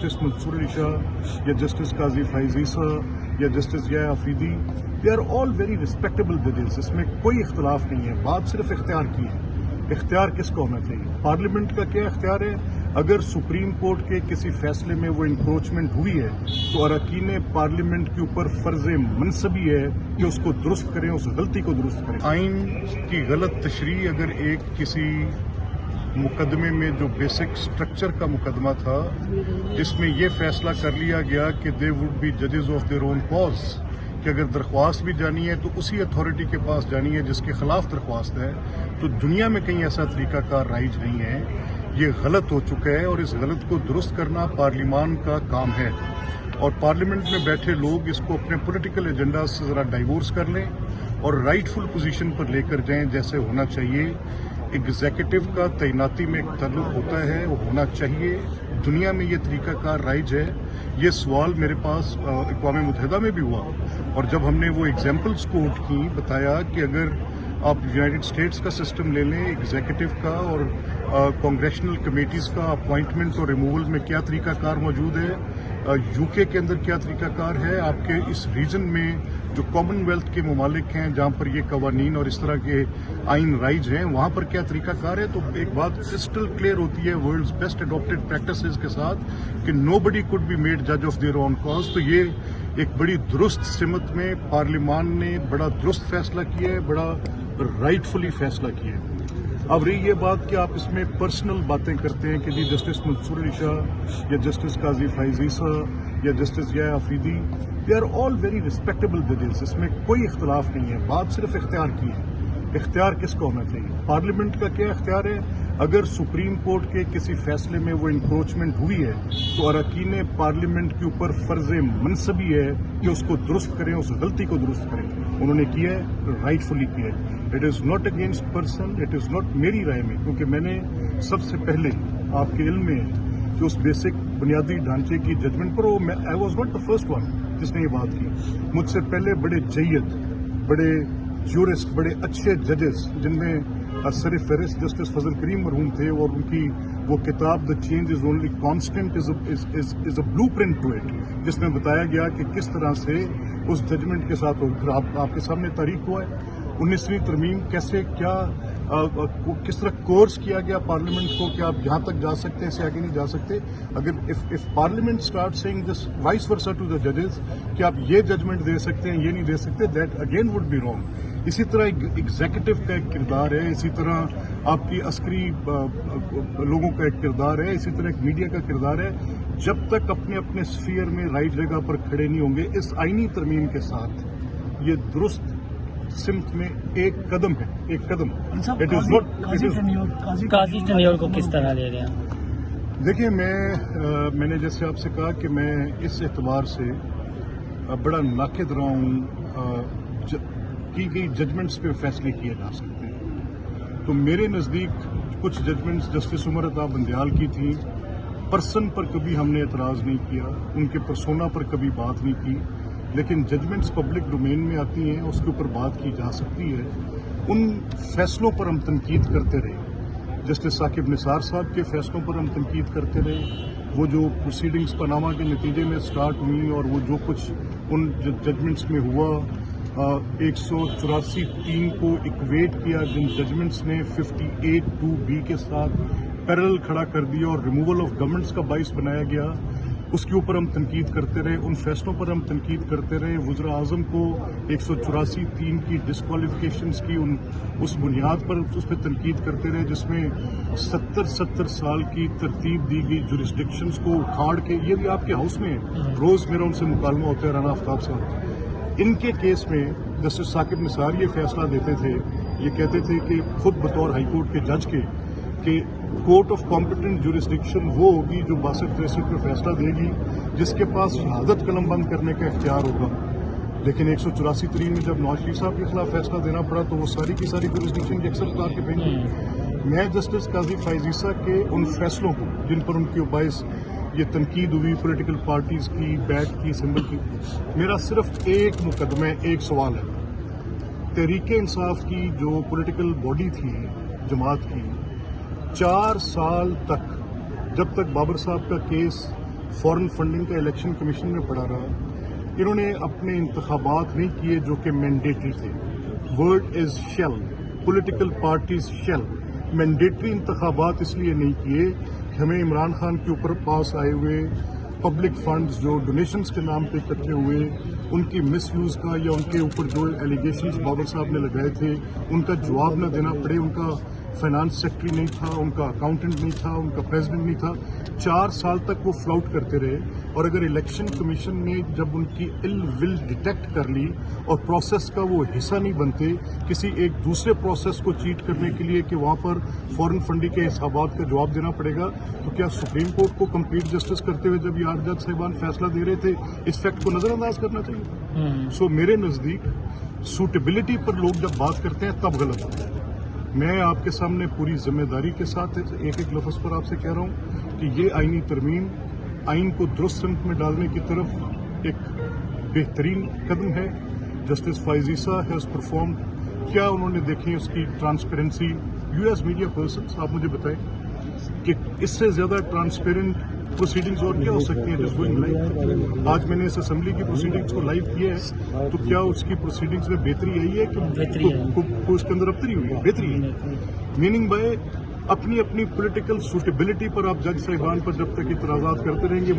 Justice Mansoor Ali Shah या justice Qazi Faez Isa या justice या Afridi, they are all very respectable जजेस। इसमें कोई इख्तलाफ नहीं है। बात सिर्फ इख्तियार की है। इख्तियार किसका होना चाहिए? पार्लियामेंट का क्या इख्तियार है? अगर सुप्रीम कोर्ट के किसी फैसले में वो इंक्रोचमेंट हुई है तो अरकान पार्लियामेंट के ऊपर फर्ज मनसबी है कि उसको दुरुस्त करें, उस गलती को दुरुस्त करें। आइन की गलत तशरीह अगर एक किसी मुकदमे में जो बेसिक स्ट्रक्चर का मुकदमा था जिसमें ये फैसला कर लिया गया कि दे वुड बी जजेस ऑफ देयर ओन कॉज, कि अगर दरख्वास्त भी जानी है तो उसी अथॉरिटी के पास जानी है जिसके खिलाफ दरख्वास्त है, तो दुनिया में कहीं ऐसा तरीकाकार राइज नहीं है। ये गलत हो चुका है और इस गलत को दुरुस्त करना पार्लियामान का काम है और पार्लियामेंट में बैठे लोग इसको अपने पॉलिटिकल एजेंडा से ज़रा डाइवोर्स कर लें और राइटफुल पोजीशन पर लेकर जाएं जैसे होना चाहिए। एग्जीक्यूटिव का तैनाती में एक ताल्लुक होता है, वो होना चाहिए। दुनिया में ये तरीकाकार राइज है। ये सवाल मेरे पास अक़वाम मुत्तहिदा में भी हुआ और जब हमने वो एग्जाम्पल्स कोट की, बताया कि अगर आप यूनाइटेड स्टेट्स का सिस्टम ले लें, एग्जीक्यूटिव का और कांग्रेशनल कमेटीज़ का अपॉइंटमेंट और रिमूवल में क्या तरीकाकार मौजूद है, यूके के अंदर क्या तरीकाकार है, आपके इस रीजन में जो कॉमनवेल्थ के ममालिक हैं जहाँ पर ये कवानीन और इस तरह के आइन राइज हैं, वहाँ पर क्या तरीकाकार है, तो एक बात क्रिस्टल क्लियर होती है वर्ल्ड्स बेस्ट अडॉप्टेड प्रैक्टिसेस के साथ कि नोबडी कुड बी मेड जज ऑफ देयर ओन कॉज। तो ये एक बड़ी दुरुस्त सिमत में पार्लियामान ने बड़ा दुरुस्त फैसला किया है, बड़ा राइटफुली फैसला किया है। अब रही ये बात कि आप इसमें पर्सनल बातें करते हैं कि जी जस्टिस मंसूर अली शाह या जस्टिस काजी फैज़ ईसा या जस्टिस या Afridi, they are all very respectable जजेस। इसमें कोई इख्तलाफ नहीं है। बात सिर्फ इख्तियार की है। इख्तियार किसका होना चाहिए? पार्लियामेंट का क्या इख्तियार है? अगर सुप्रीम कोर्ट के किसी फैसले में वो इंक्रोचमेंट हुई है तो अरकान पार्लियामेंट के ऊपर फर्ज मनसबी है कि उसको दुरुस्त करें, उस गलती को दुरुस्त करें। उन्होंने किया है, राइटफुली किया है। It is not against person, it is not मेरी राय में, क्योंकि मैंने सबसे पहले आपके इल्म में है कि उस बेसिक बुनियादी ढांचे की जजमेंट पर I was not the first one जिसने ये बात की। मुझसे पहले बड़े जय्यद, बड़े जूरिस्ट, बड़े अच्छे जजेस जिनमें सर फहरिस्त जस्टिस फजल करीम मरहूम थे और उनकी वो किताब the change is only constant is a blueprint to it, जिसमें बताया गया कि किस तरह से उस जजमेंट के साथ आपके सामने तारीख हुआ है 19वीं तरमीम कैसे क्या किस तरह कोर्स किया गया पार्लियामेंट को कि आप यहाँ तक जा सकते हैं, इससे आगे नहीं जा सकते। अगर if parliament start saying this vice versa to the जजेस कि आप ये जजमेंट दे सकते हैं, ये नहीं दे सकते, that again would be wrong. इसी तरह एग्जीक्यूटिव का एक किरदार है, इसी तरह आपकी अस्करी लोगों का एक किरदार है, इसी तरह एक मीडिया का किरदार है। जब तक अपने अपने स्फीयर में राइट जगह पर खड़े नहीं होंगे, इस आईनी तरमीम के साथ ये दुरुस्त सिमत में एक कदम है, एक कदम। It is not Qazi tenure को किस तरह ले रहे हैं? देखिए, मैंने जैसे आपसे कहा कि मैं इस एतबार से बड़ा नाकिद रहा हूँ की गई जजमेंट्स पे फैसले किए जा सकते हैं। तो मेरे नज़दीक कुछ जजमेंट्स जस्टिस उमर अता बंदयाल की थी, पर्सन पर कभी हमने एतराज़ नहीं किया, उनके पर्सोना पर कभी बात नहीं की, लेकिन जजमेंट्स पब्लिक डोमेन में आती हैं, उसके ऊपर बात की जा सकती है। उन फैसलों पर हम तनकीद करते रहे। जस्टिस साकिब निसार साहब के फैसलों पर हम तनकीद करते रहे। वो जो प्रोसीडिंग्स पनामा के नतीजे में स्टार्ट हुई और वो जो कुछ उन जजमेंट्स में हुआ, 184(3) को इक्वेट किया जिन जजमेंट्स ने 58(2)(b) के साथ पैरेलल खड़ा कर दिया और रिमूवल ऑफ गवर्नमेंट्स का बाइस बनाया गया, उसके ऊपर हम तनकीद करते रहे। उन फैसलों पर हम तनकीद करते रहे। वज़ीर आज़म को 184(3) की डिस्क्वालिफिकेशंस की उस बुनियाद पर उस पर तनकीद करते रहे जिसमें 70 साल की तरतीब दी गई जुरिस्डिक्शंस को उखाड़ के, ये भी आपके हाउस में रोज़ मेरा उनसे मुकालमा होता है, राना आफ्ताब साहब। इनके केस में जस्टिस साकिब निसार ये फैसला देते थे, ये कहते थे कि खुद बतौर हाईकोर्ट के जज के कि कोर्ट ऑफ कॉम्पिटेंट जुरिस्डिक्शन वो होगी जो 62-63 में फैसला देगी जिसके पास शहादत कलम बंद करने का इख्तियार होगा। लेकिन 184(3) में जब नवाज शरीफ साहब के खिलाफ फैसला देना पड़ा तो वो सारी की सारी जुरिस्डिक्शन की अक्सर उतार के फेंकी। मैं जस्टिस काजी फैज़ ईसा के उन फैसलों को जिन पर उनकी बाइस ये तनकीद हुई पॉलिटिकल पार्टीज की, बैट की, सिंबल की, मेरा सिर्फ एक मुकदमा, एक सवाल है। तहरीक इंसाफ की जो पॉलिटिकल बॉडी थी, जमात की, 4 साल तक, जब तक बाबर साहब का केस फॉरेन फंडिंग का इलेक्शन कमीशन में पड़ा रहा। इन्होंने अपने इंतखाबात नहीं किए जो कि मैंडेटरी थे। Word is shall, political parties shall. Mandatory इंतखाबात इसलिए नहीं किए कि हमें इमरान खान के ऊपर पास आए हुए पब्लिक फंड्स जो डोनेशंस के नाम पे इकट्ठे हुए उनकी मिसयूज का या उनके ऊपर जो एलिगेशंस बाबर साहब ने लगाए थे उनका जवाब न देना पड़े। उनका फाइनेंस सेक्रेटरी नहीं था, उनका अकाउंटेंट नहीं था, उनका प्रेसिडेंट नहीं था। 4 साल तक वो फ्लाउट करते रहे। और अगर इलेक्शन कमीशन ने जब उनकी इल विल डिटेक्ट कर ली और प्रोसेस का वो हिस्सा नहीं बनते, किसी एक दूसरे प्रोसेस को चीट करने के लिए कि वहाँ पर फॉरेन फंडिंग के हिसाबात का जवाब देना पड़ेगा, तो क्या सुप्रीम कोर्ट को कंप्लीट जस्टिस करते हुए जब ये 8 जज साहिबान फैसला दे रहे थे इस फैक्ट को नजरअंदाज करना चाहिए? सो मेरे नजदीक सूटेबिलिटी पर लोग जब बात करते हैं तब गलत होता है। मैं आपके सामने पूरी जिम्मेदारी के साथ एक एक लफ्ज पर आपसे कह रहा हूं कि ये आईनी तरमीम आइन को दुरुस्त रंग में डालने की तरफ एक बेहतरीन कदम है। Justice Faiz Isa has performed. क्या उन्होंने देखें उसकी transparency. You as media person आप मुझे बताएं कि इससे ज्यादा ट्रांसपेरेंट प्रोसीडिंग्स और क्या हो सकती हैं जिस गोइंग लाइव। आज मैंने इस असेंबली की प्रोसीडिंग्स को लाइव किया है, तो क्या उसकी प्रोसीडिंग्स में बेहतरी आई है कि उसके अंदर अबतरी हुई है? बेहतरी है। मीनिंग बाय अपनी अपनी पॉलिटिकल सूटेबिलिटी पर आप जज साहिबान पर जब तक इतराजात करते रहेंगे